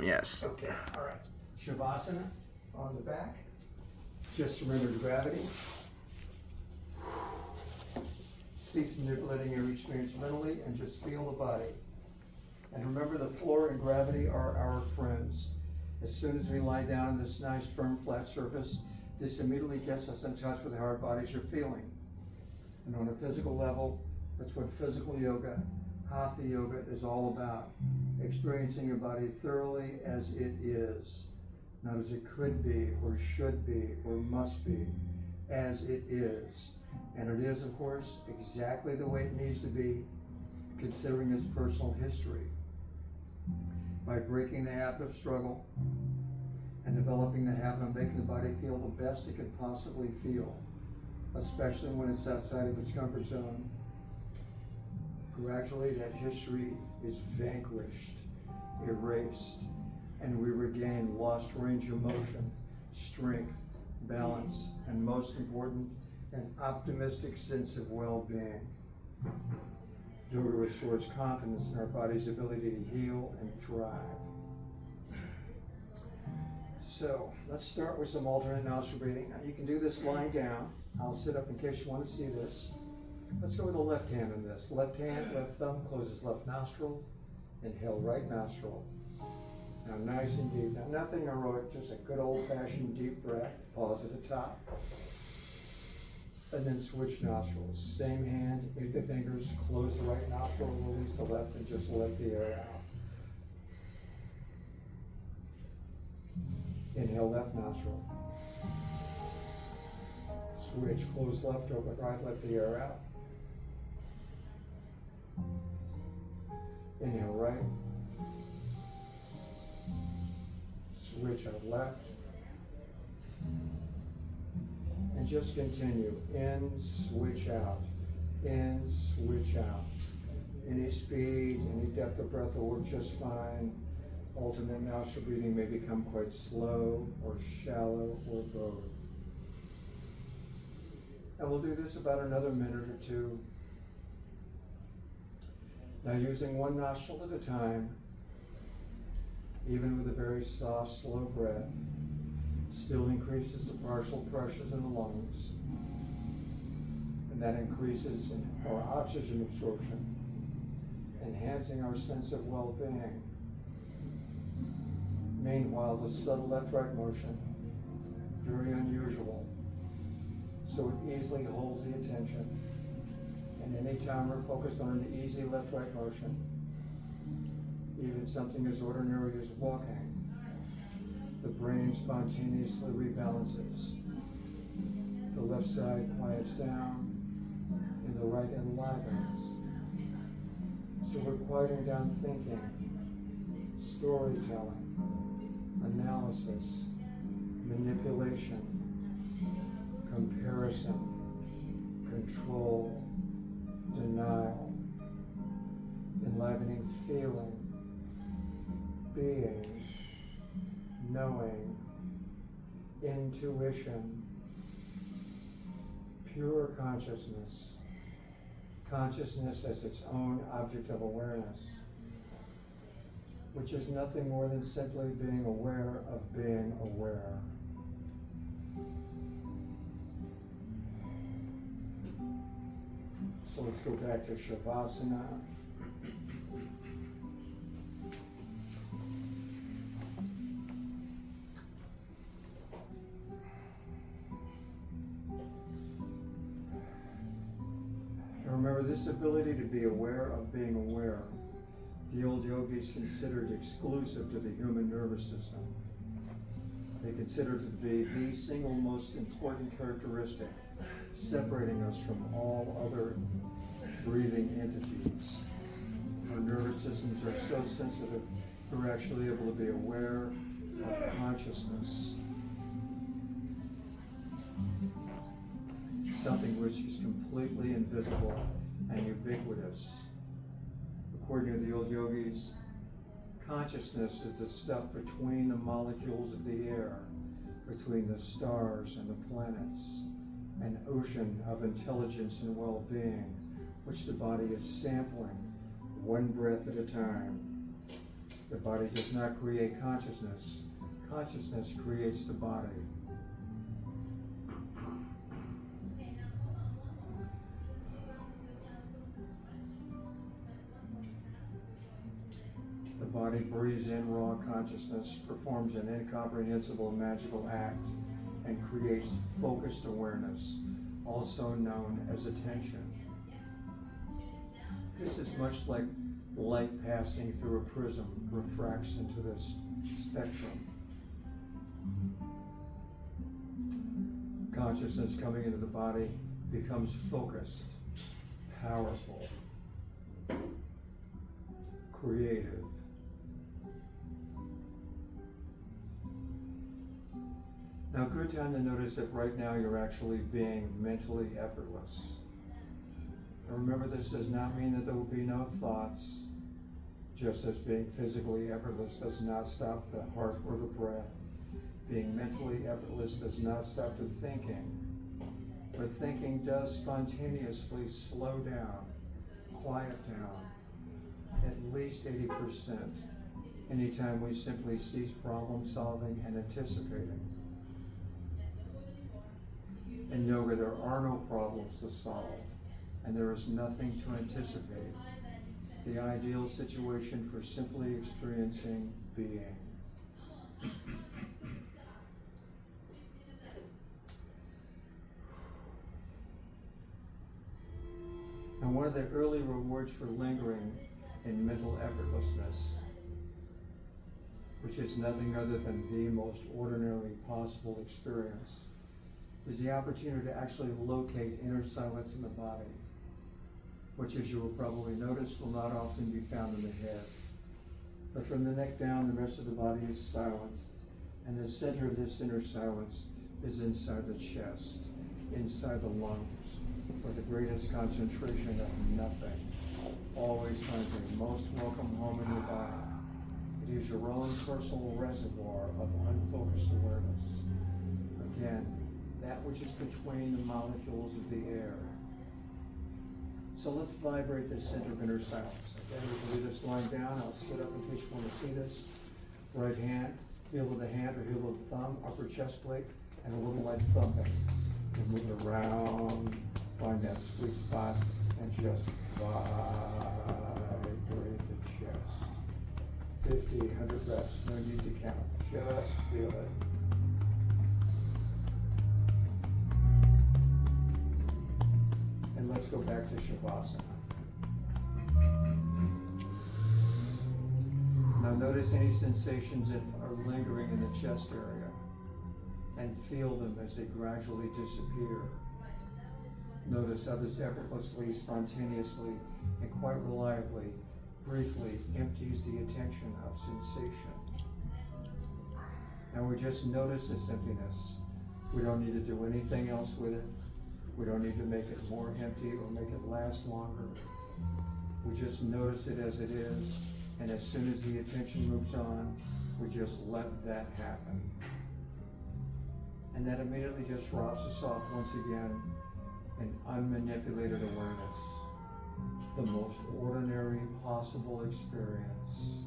yes. Okay, all right. Shavasana on the back. Just remember the gravity. Cease manipulating your experience mentally and just feel the body. And remember, the floor and gravity are our friends. As soon as we lie down on this nice, firm, flat surface, this immediately gets us in touch with how our bodies are feeling. And on a physical level, that's what physical yoga, hatha yoga is all about. Experiencing your body thoroughly as it is. Not as it could be, or should be, or must be, as it is. And it is, of course, exactly the way it needs to be, considering its personal history. By breaking the habit of struggle and developing the habit of making the body feel the best it can possibly feel, especially when it's outside of its comfort zone, gradually that history is vanquished, erased, and we regain lost range of motion, strength, balance, and most important, an optimistic sense of well-being. Yoga restores confidence in our body's ability to heal and thrive. So let's start with some alternate nostril breathing. Now you can do this lying down. I'll sit up in case you want to see this. Let's go with the left hand in this. Left hand, left thumb, closes left nostril. Inhale right nostril. Now nice and deep. Now nothing heroic, just a good old-fashioned deep breath. Pause at the top. And then switch nostrils. Same hand, mute the fingers, close the right nostril, release the left, and just let the air out. Inhale left nostril. Switch, close left, open right, let the air out. Inhale right. Switch out left. And just continue. In, switch out. In, switch out. Any speed, any depth of breath will work just fine. Alternate nostril breathing may become quite slow or shallow or both. And we'll do this about another minute or two. Now using one nostril at a time, even with a very soft, slow breath, still increases the partial pressures in the lungs, and that increases in our oxygen absorption, enhancing our sense of well-being. Meanwhile, the subtle left-right motion, very unusual, so it easily holds the attention. And anytime we're focused on an easy left-right motion, even something as ordinary as walking, the brain spontaneously rebalances. The left side quiets down, and the right enlivens. So we're quieting down thinking, storytelling, analysis, manipulation, comparison, control, denial, enlivening feeling, being, knowing, intuition, pure consciousness, consciousness as its own object of awareness, which is nothing more than simply being aware of being aware. So let's go back to Shavasana. Remember, this ability to be aware of being aware, the old yogis considered exclusive to the human nervous system. They considered it to be the single most important characteristic, separating us from all other breathing entities. Our nervous systems are so sensitive, we're actually able to be aware of consciousness, something which is completely invisible and ubiquitous. According to the old yogis, consciousness is the stuff between the molecules of the air, between the stars and the planets, an ocean of intelligence and well-being, which the body is sampling one breath at a time. The body does not create consciousness. Consciousness creates the body. The body breathes in raw consciousness, performs an incomprehensible magical act, and creates focused awareness, also known as attention. This is much like light passing through a prism refracts into this spectrum. Consciousness coming into the body becomes focused, powerful, creative. Now, good time to notice that right now you're actually being mentally effortless. And remember, this does not mean that there will be no thoughts, just as being physically effortless does not stop the heart or the breath. Being mentally effortless does not stop the thinking, but thinking does spontaneously slow down, quiet down, at least 80%, anytime we simply cease problem solving and anticipating. In yoga, there are no problems to solve, and there is nothing to anticipate. The ideal situation for simply experiencing being. And one of the early rewards for lingering in mental effortlessness, which is nothing other than the most ordinary possible experience, is the opportunity to actually locate inner silence in the body, which, as you will probably notice, will not often be found in the head. But from the neck down, the rest of the body is silent, and the center of this inner silence is inside the chest, inside the lungs, where the greatest concentration of nothing always finds a most welcome home in your body. It is your own personal reservoir of unfocused awareness. Again, that which is between the molecules of the air. So let's vibrate this center of inner silence. Again, we'll do this lying down. I'll sit up in case you want to see this. Right hand, heel of the hand or heel of the thumb, upper chest plate, and a little light thumping. And move it around, find that sweet spot, and just vibrate the chest. 50, 100 breaths, no need to count. Just feel it. And let's go back to Shavasana. Now notice any sensations that are lingering in the chest area and feel them as they gradually disappear. Notice how this effortlessly, spontaneously, and quite reliably, briefly empties the attention of sensation. And we just notice this emptiness. We don't need to do anything else with it. We don't need to make it more empty or make it last longer. We just notice it as it is, and as soon as the attention moves on, we just let that happen. And that immediately just drops us off once again in unmanipulated awareness, the most ordinary possible experience.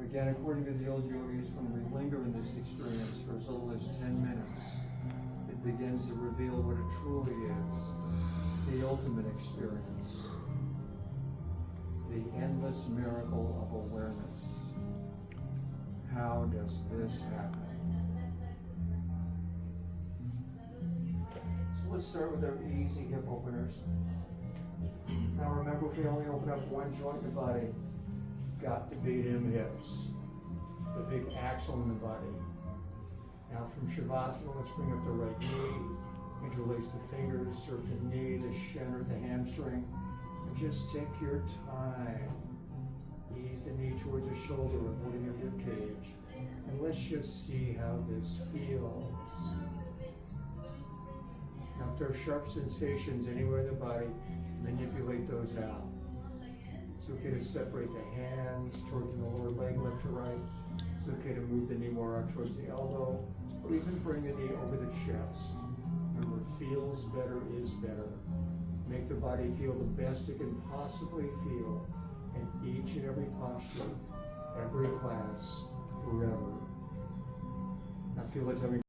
Again, according to the old yogis, when we linger in this experience for as little as 10 minutes, it begins to reveal what it truly is, the ultimate experience, the endless miracle of awareness. How does this happen? So let's start with our easy hip openers. Now remember, if we only open up one joint in the body, got to be them hips, the big axle in the body. Now from Shavasana, let's bring up the right knee, interlace the fingers, serve the knee, the shin, or the hamstring, and just take your time. Ease the knee towards the shoulder, avoiding your rib cage, and let's just see how this feels. Now if there are sharp sensations anywhere in the body, manipulate those out. It's okay to separate the hands toward the lower leg, left to right. It's okay to move the knee more out towards the elbow, or even bring the knee over the chest. Remember, feels better is better. Make the body feel the best it can possibly feel in each and every posture, every class, forever. Now feel it every